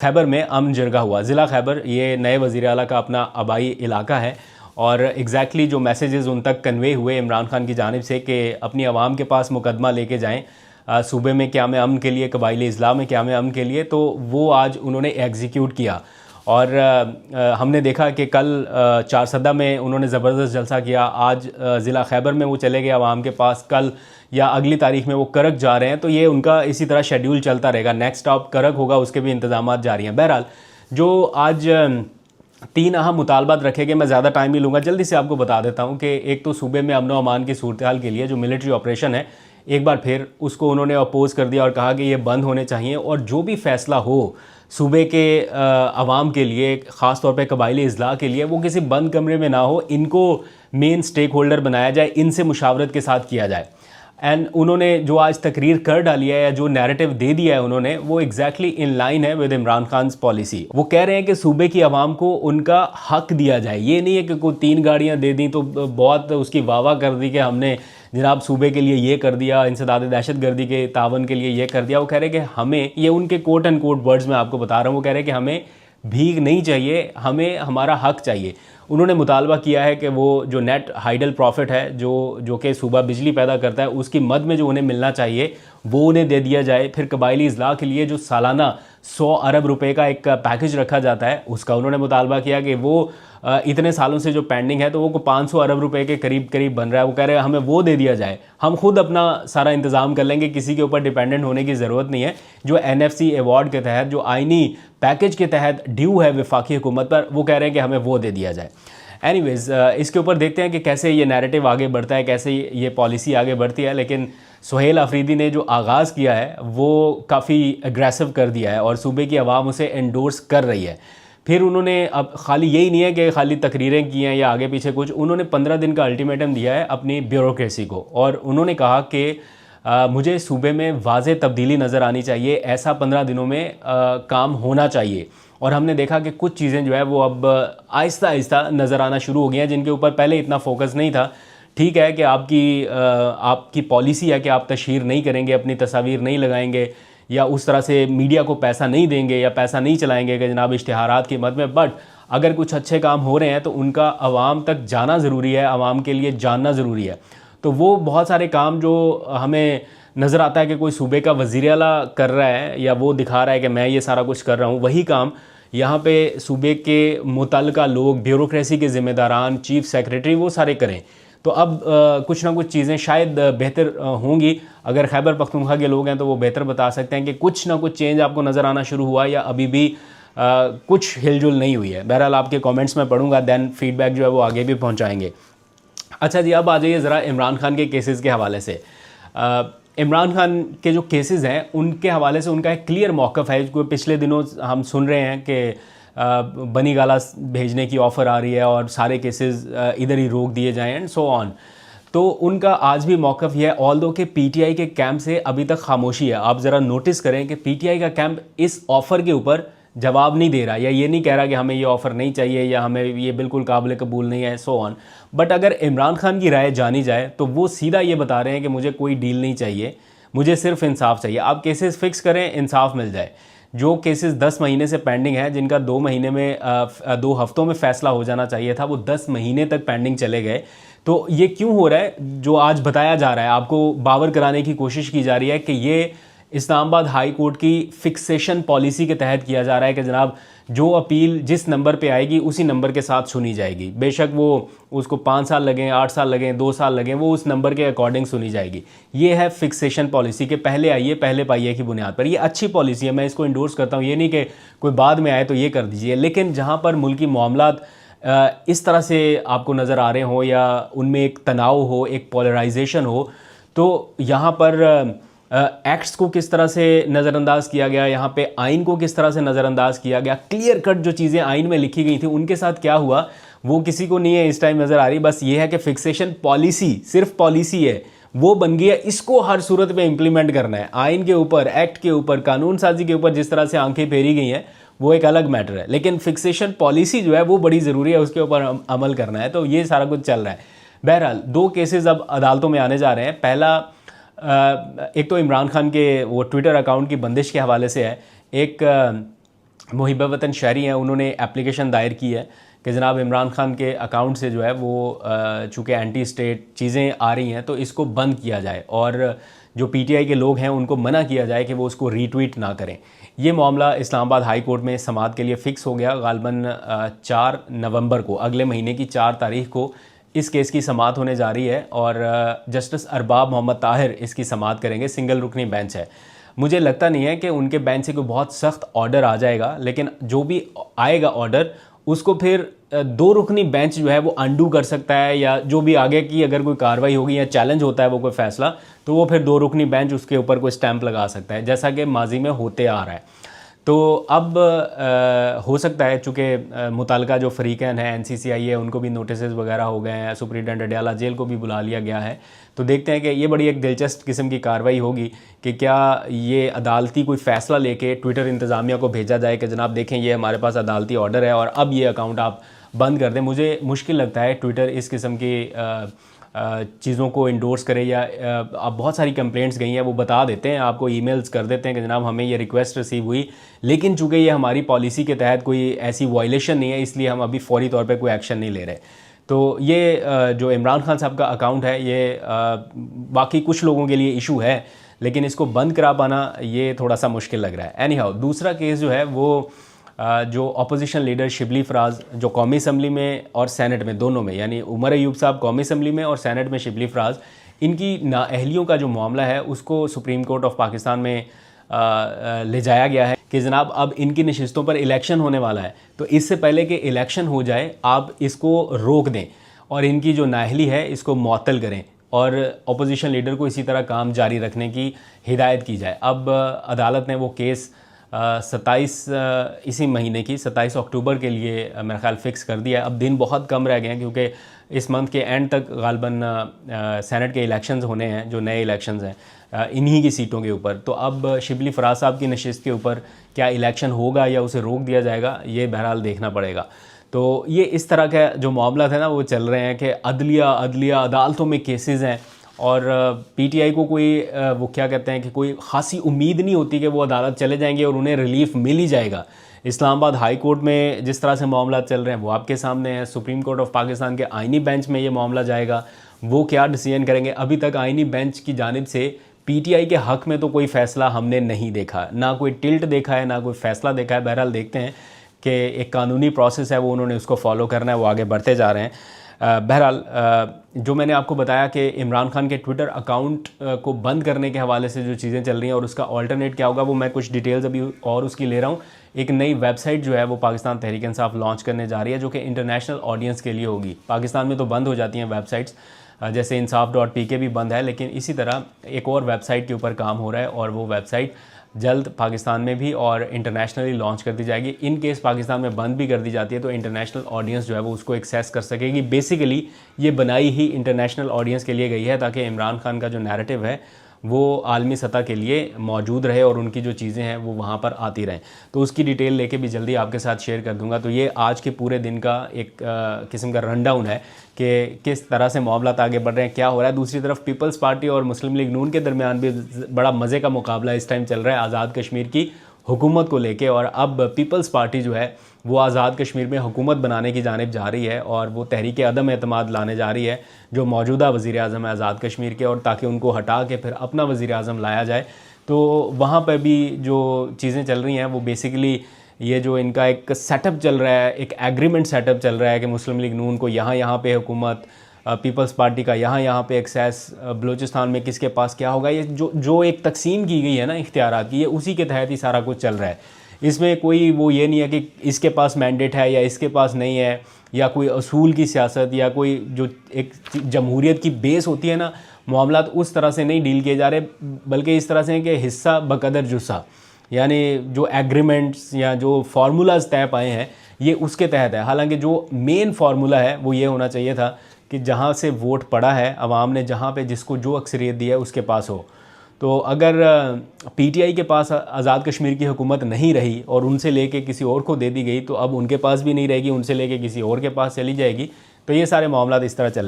खैबर में अमन जरगा हुआ। ज़िला खैबर ये नए वज़ीर आला का अपना आबाई इलाका है और एग्जैक्टली जो मैसेजेस उन तक कन्वे हुए इमरान खान की जानिब से कि अपनी आवाम के पास मुकदमा लेके जाएं, सूबे में क़याम अमन के लिए, कबाइली इस्लाह में क़याम अमन के लिए, तो वो आज उन्होंने एग्जीक्यूट किया। और हमने देखा कि कल चारसदा में उन्होंने ज़बरदस्त जलसा किया। आज ज़िला खैबर में वो चले गए आवाम के पास, कल या अगली तारीख में वो करक जा रहे हैं। तो ये उनका इसी तरह शेड्यूल चलता रहेगा। नेक्स्ट स्टॉप करक होगा, उसके भी इंतजाम जारी हैं। बहरहाल जो आज 3 अहम मुतालबात रखे गए, मैं ज़्यादा टाइम नहीं लूँगा, जल्दी से आपको बता देता हूँ कि एक तो सूबे में अमन व अमान की सूरत हाल के लिए जो मिलिट्री ऑपरेशन है, एक बार फिर उसको उन्होंने अपोज़ कर दिया और कहा कि ये बंद होने चाहिए और जो भी फ़ैसला हो सूबे के अवाम के लिए, ख़ास तौर पे कबाइली इस्लाह के लिए, वो किसी बंद कमरे में ना हो, इनको मेन स्टेक होल्डर बनाया जाए, इनसे मुशावरत के साथ किया जाए। एंड उन्होंने जो आज तकरीर कर डाली है या जो नैरेटिव दे दिया है उन्होंने, वो एग्जैक्टली इन लाइन है विद इमरान खान पॉलिसी। वो कह रहे हैं कि सूबे की आवाम को उनका हक दिया जाए। ये नहीं है कि कोई 3 गाड़ियाँ दे दी तो बहुत उसकी वाह कर दी कि हमने जनाब सूबे के लिए ये कर दिया, इंसदाद दहशत गर्दी के तावन के लिए ये कर दिया। वो कह रहे हैं कि हमें, ये उनके कोट एंड कोट वर्ड्स में आपको बता रहा हूँ, वो कह रहे हैं कि हमें भीख नहीं चाहिए, हमें हमारा हक चाहिए। उन्होंने मुतालबा किया है कि वो जो नेट हाइडल प्रॉफिट है, जो कि सूबा बिजली पैदा करता है, उसकी मद में जो उन्हें मिलना चाहिए वो उन्हें दे दिया जाए। फिर कबाइली इस्लाह के लिए जो सालाना 100 अरब रुपए का एक पैकेज रखा जाता है, उसका उन्होंने मुतालबा किया कि वो इतने सालों से जो पेंडिंग है तो वो 500 अरब रुपए के करीब करीब बन रहा है। वो कह रहे हैं हमें वो दे दिया जाए, हम खुद अपना सारा इंतज़ाम कर लेंगे, किसी के ऊपर डिपेंडेंट होने की ज़रूरत नहीं है। जो NFC अवार्ड के तहत, जो आइनी पैकेज के तहत ड्यू है वफाकी हुकूमत पर, वो कह रहे हैं कि हमें वो दे दिया जाए। एनीवेज़, इसके ऊपर देखते हैं कि कैसे ये नैरेटिव आगे बढ़ता है, कैसे ये पॉलिसी आगे बढ़ती है। लेकिन सुहेल अफरीदी ने जो आगाज़ किया है वो काफ़ी एग्रेसिव कर दिया है और सूबे की आवाम उसे एंडोर्स कर रही है। फिर उन्होंने अब खाली यही नहीं है कि खाली तकरीरें की हैं या आगे पीछे कुछ, उन्होंने 15 दिन का अल्टीमेटम दिया है अपनी ब्यूरोक्रेसी को और उन्होंने कहा कि मुझे सूबे में वाज़े तब्दीली नज़र आनी चाहिए, ऐसा 15 दिनों में काम होना चाहिए। और हमने देखा कि कुछ चीज़ें जो है वो अब आहिस्ता आहिस्ता नज़र आना शुरू हो गई हैं, जिनके ऊपर पहले इतना फोकस नहीं था। ठीक है कि आपकी पॉलिसी है कि आप तशहीर नहीं करेंगे, अपनी तस्वीर नहीं लगाएंगे या उस तरह से मीडिया को पैसा नहीं देंगे या पैसा नहीं चलाएंगे कि जनाब इश्तिहारात की मद में, बट अगर कुछ अच्छे काम हो रहे हैं तो उनका आवाम तक जाना ज़रूरी है, आवाम के लिए जानना ज़रूरी है। तो वो बहुत सारे काम जो हमें नज़र आता है कि कोई सूबे का वज़ीर आला कर रहा है या वो दिखा रहा है कि मैं ये सारा कुछ कर रहा हूँ, वही काम यहाँ पे सूबे के मुतल्लिका लोग, ब्यूरोक्रेसी के ज़िम्मेदारान, चीफ़ सेक्रेटरी, वो सारे करें। तो अब कुछ ना कुछ चीज़ें शायद बेहतर होंगी। अगर खैबर पख्तूनख्वा के लोग हैं तो वो बेहतर बता सकते हैं कि कुछ ना कुछ चेंज आपको नज़र आना शुरू हुआ या अभी भी कुछ हिलजुल नहीं हुई है। बहरहाल आपके कमेंट्स में पढ़ूंगा, दैन फीडबैक जो है वो आगे भी पहुंचाएंगे। अच्छा जी, अब आ जाइए ज़रा इमरान खान के केसेस के हवाले से। इमरान खान के जो केसेस हैं उनके हवाले से उनका एक क्लियर मौक़िफ़ है। जो पिछले दिनों हम सुन रहे हैं कि बनी गाला भेजने की ऑफ़र आ रही है और सारे केसेस इधर ही रोक दिए जाएं एंड सो ऑन। तो उनका आज भी मौक़िफ़ यह है, ऑल्दो के PTI के कैंप से अभी तक खामोशी है। आप ज़रा नोटिस करें कि PTI का कैंप इस ऑफ़र के ऊपर जवाब नहीं दे रहा या ये नहीं कह रहा कि हमें ये ऑफ़र नहीं चाहिए या हमें ये बिल्कुल काबिल कबूल नहीं है, सो ऑन। बट अगर इमरान खान की राय जानी जाए तो वो सीधा ये बता रहे हैं कि मुझे कोई डील नहीं चाहिए, मुझे सिर्फ इंसाफ चाहिए। आप केसेस फ़िक्स करें, इंसाफ मिल जाए। जो केसेस 10 महीने से पेंडिंग है, जिनका 2 महीने में 2 हफ्तों में फ़ैसला हो जाना चाहिए था, वो 10 महीने तक पेंडिंग चले गए। तो ये क्यों हो रहा है? जो आज बताया जा रहा है, आपको बावर कराने की कोशिश की जा रही है कि ये इस्लामाबाद हाई कोर्ट की फिक्सेशन पॉलिसी के तहत किया जा रहा है कि जनाब जो अपील जिस नंबर पे आएगी उसी नंबर के साथ सुनी जाएगी। बेशक वो उसको 5 साल लगें, 8 साल लगें, 2 साल लगें, वो उस नंबर के अकॉर्डिंग सुनी जाएगी। ये है फिक्सेशन पॉलिसी के पहले आइए पहले पाइए की बुनियाद पर। ये अच्छी पॉलिसी है, मैं इसको इंडोर्स करता हूँ। ये नहीं कि कोई बाद में आए तो ये कर दीजिए, लेकिन जहाँ पर मुल्की मामलात इस तरह से आपको नज़र आ रहे हो या उनमें एक तनाव हो, एक पोलराइजेशन हो, तो यहाँ पर एक्ट्स को किस तरह से नज़रअंदाज किया गया, यहाँ पे आइन को किस तरह से नज़रअंदाज किया गया, क्लियर कट जो चीज़ें आइन में लिखी गई थी उनके साथ क्या हुआ वो किसी को नहीं है इस टाइम नज़र आ रही। बस ये है कि फिक्सेशन पॉलिसी सिर्फ पॉलिसी है, वो बन गई है, इसको हर सूरत में इम्प्लीमेंट करना है। आइन के ऊपर, एक्ट के ऊपर, कानून साजी के ऊपर जिस तरह से आंखें फेरी गई हैं वो एक अलग मैटर है, लेकिन फिक्सेशन पॉलिसी जो है वो बड़ी ज़रूरी है, उसके ऊपर अमल करना है। तो ये सारा कुछ चल रहा है। बहरहाल 2 केसेस अब अदालतों में आने जा रहे हैं। पहला एक तो इमरान खान के वो ट्विटर अकाउंट की बंदिश के हवाले से है, एक मुहिब वतन शहरी हैं, उन्होंने एप्लीकेशन दायर की है कि जनाब इमरान खान के अकाउंट से जो है वो चूँकि एंटी स्टेट चीज़ें आ रही हैं तो इसको बंद किया जाए और जो पीटीआई के लोग हैं उनको मना किया जाए कि वो उसको रीट्वीट ना करें। ये मामला इस्लामाबाद हाई कोर्ट में समाअत के लिए फ़िक्स हो गया। गालबन 4 नवंबर को, अगले महीने की 4 तारीख को इस केस की समाअत होने जा रही है और जस्टिस अरबाब मोहम्मद ताहिर इसकी समाअत करेंगे। सिंगल रुकनी बेंच है। मुझे लगता नहीं है कि उनके बेंच से कोई बहुत सख्त ऑर्डर आ जाएगा, लेकिन जो भी आएगा ऑर्डर उसको फिर 2 रुकनी बेंच जो है वो अंडू कर सकता है, या जो भी आगे की अगर कोई कार्रवाई होगी या चैलेंज होता है वो कोई फैसला, तो वो फिर 2 रुकनी बेंच उसके ऊपर कोई स्टैंप लगा सकता है, जैसा कि माजी में होते आ रहा है। तो अब हो सकता है चूँकि मुताल्लिका जो फ़रीक़ैन है, NCCI है, उनको भी नोटिसेस वगैरह हो गए हैं, सुप्रीटेंडेंट अडयाला जेल को भी बुला लिया गया है। तो देखते हैं कि ये बड़ी एक दिलचस्प किस्म की कार्रवाई होगी कि क्या ये अदालती कोई फ़ैसला लेके ट्विटर इंतज़ामिया को भेजा जाए कि जनाब देखें ये हमारे पास अदालती ऑर्डर है और अब ये अकाउंट आप बंद कर दें। मुझे मुश्किल लगता है ट्विटर इस किस्म की चीज़ों को इंडोर्स करे, या अब बहुत सारी कंप्लेंट्स गई हैं, वो बता देते हैं, आपको ईमेल्स कर देते हैं कि जनाब हमें ये रिक्वेस्ट रिसीव हुई, लेकिन चूँकि ये हमारी पॉलिसी के तहत कोई ऐसी वायलेशन नहीं है इसलिए हम अभी फौरी तौर पे कोई एक्शन नहीं ले रहे। तो ये जो इमरान खान साहब का अकाउंट है ये बाकी कुछ लोगों के लिए इशू है, लेकिन इसको बंद करा पाना ये थोड़ा सा मुश्किल लग रहा है। एनी हाउ, दूसरा केस जो है वो जो अपोजिशन लीडर शिबली फराज, जो कौमी असम्बली में और सेनेट में दोनों में, यानी उमर अयूब साहब कौमी असम्बली में और सेनेट में शिबली फराज, इनकी नाअहलियों का जो मामला है उसको सुप्रीम कोर्ट ऑफ पाकिस्तान में ले जाया गया है कि जनाब अब इनकी नशिस्तों पर इलेक्शन होने वाला है, तो इससे पहले कि इलेक्शन हो जाए आप इसको रोक दें और इनकी जो नाअहली है इसको मुअत्तल करें और अपोजिशन लीडर को इसी तरह काम जारी रखने की हिदायत की जाए। अब अदालत ने वो केस 27 इसी महीने की 27 अक्टूबर के लिए मेरा ख्याल फ़िक्स कर दिया है। अब दिन बहुत कम रह गए हैं क्योंकि इस मंथ के एंड तक गालबन सेनेट के इलेक्शंस होने हैं, जो नए इलेक्शंस हैं इन्हीं की सीटों के ऊपर। तो अब शिबली फराज साहब की नशिस्त के ऊपर क्या इलेक्शन होगा या उसे रोक दिया जाएगा, ये बहरहाल देखना पड़ेगा। तो ये इस तरह का जो मामला है ना वो चल रहे हैं कि अदलिया अदालतों में केसेस हैं और पीटीआई को कोई वो क्या कहते हैं कि कोई ख़ासी उम्मीद नहीं होती कि वो अदालत चले जाएंगे और उन्हें रिलीफ मिल ही जाएगा। इस्लामाबाद हाई कोर्ट में जिस तरह से मामला चल रहे हैं वो आपके सामने है। सुप्रीम कोर्ट ऑफ पाकिस्तान के आइनी बेंच में ये मामला जाएगा, वो क्या डिसीजन करेंगे। अभी तक आइनी बेंच की जानिब से पीटीआई के हक़ में तो कोई फ़ैसला हमने नहीं देखा, ना कोई टिल्ट देखा है, ना कोई फ़ैसला देखा है। बहरहाल देखते हैं कि एक कानूनी प्रोसेस है वो उन्होंने उसको फॉलो करना है, वो आगे बढ़ते जा रहे हैं। बहरहाल जो मैंने आपको बताया कि इमरान खान के ट्विटर अकाउंट को बंद करने के हवाले से जो चीज़ें चल रही हैं और उसका ऑल्टरनेट क्या होगा, वो मैं कुछ डिटेल्स अभी और उसकी ले रहा हूँ। एक नई वेबसाइट जो है वो पाकिस्तान तहरीक इंसाफ लॉन्च करने जा रही है, जो कि इंटरनेशनल ऑडियंस के लिए होगी। पाकिस्तान में तो बंद हो जाती हैं वेबसाइट्स, जैसे इंसाफ.pk भी बंद है, लेकिन इसी तरह एक और वेबसाइट के ऊपर काम हो रहा है और वो वेबसाइट जल्द पाकिस्तान में भी और इंटरनेशनली लॉन्च कर दी जाएगी। इन केस पाकिस्तान में बंद भी कर दी जाती है तो इंटरनेशनल ऑडियंस जो है वो उसको एक्सेस कर सकेगी। बेसिकली ये बनाई ही इंटरनेशनल ऑडियंस के लिए गई है ताकि इमरान खान का जो नैरेटिव है वो आलमी सतह के लिए मौजूद रहे और उनकी जो चीज़ें हैं वो वहाँ पर आती रहें। तो उसकी डिटेल लेके भी जल्दी आपके साथ शेयर कर दूंगा। तो ये आज के पूरे दिन का एक किस्म का रन डाउन है कि किस तरह से मामला आगे बढ़ रहे हैं, क्या हो रहा है। दूसरी तरफ पीपल्स पार्टी और मुस्लिम लीग नून के दरमियान भी बड़ा मज़े का मुकाबला इस टाइम चल रहा है आज़ाद कश्मीर की हुकूमत को लेके। और अब पीपल्स पार्टी जो है वो आज़ाद कश्मीर में हुकूमत बनाने की जानिब जा रही है और वो तहरीक अदम एतमाद लाने जा रही है जो मौजूदा वज़ीर आज़म है आज़ाद कश्मीर के, और ताकि उनको हटा के फिर अपना वज़ीर आज़म लाया जाए। तो वहाँ पर भी जो चीज़ें चल रही हैं वो बेसिकली ये जो इनका एक सेटअप चल रहा है, एक एग्रीमेंट सेटअप चल रहा है कि मुस्लिम लीग नून को यहाँ पे हुकूमत, पीपल्स पार्टी का यहाँ पे एक्सेस, बलूचिस्तान में किसके पास क्या होगा, ये जो एक तकसीम की गई है ना इख्तियारात की, ये उसी के तहत ही सारा कुछ चल रहा है। इसमें कोई वो ये नहीं है कि इसके पास मैंडेट है या इसके पास नहीं है, या कोई असूल की सियासत या कोई जो एक जमहूरियत की बेस होती है ना, मामला तो उस तरह से नहीं डील किए जा रहे, बल्कि इस तरह से है कि हिस्सा बकदर जुस्सा, यानी जो एग्रीमेंट्स या जो फार्मूलाज तय पाए हैं ये उसके तहत है। हालांकि जो मेन फार्मूला है वो ये होना चाहिए था कि जहाँ से वोट पड़ा है आवाम ने, जहाँ पे जिसको जो अक्सरियत दी है उसके पास हो। तो अगर पीटीआई के पास आज़ाद कश्मीर की हुकूमत नहीं रही और उनसे लेके किसी और को दे दी गई, तो अब उनके पास भी नहीं रहेगी, उनसे लेके किसी और के पास चली जाएगी। तो ये सारे मामला इस तरह चल रहे हैं।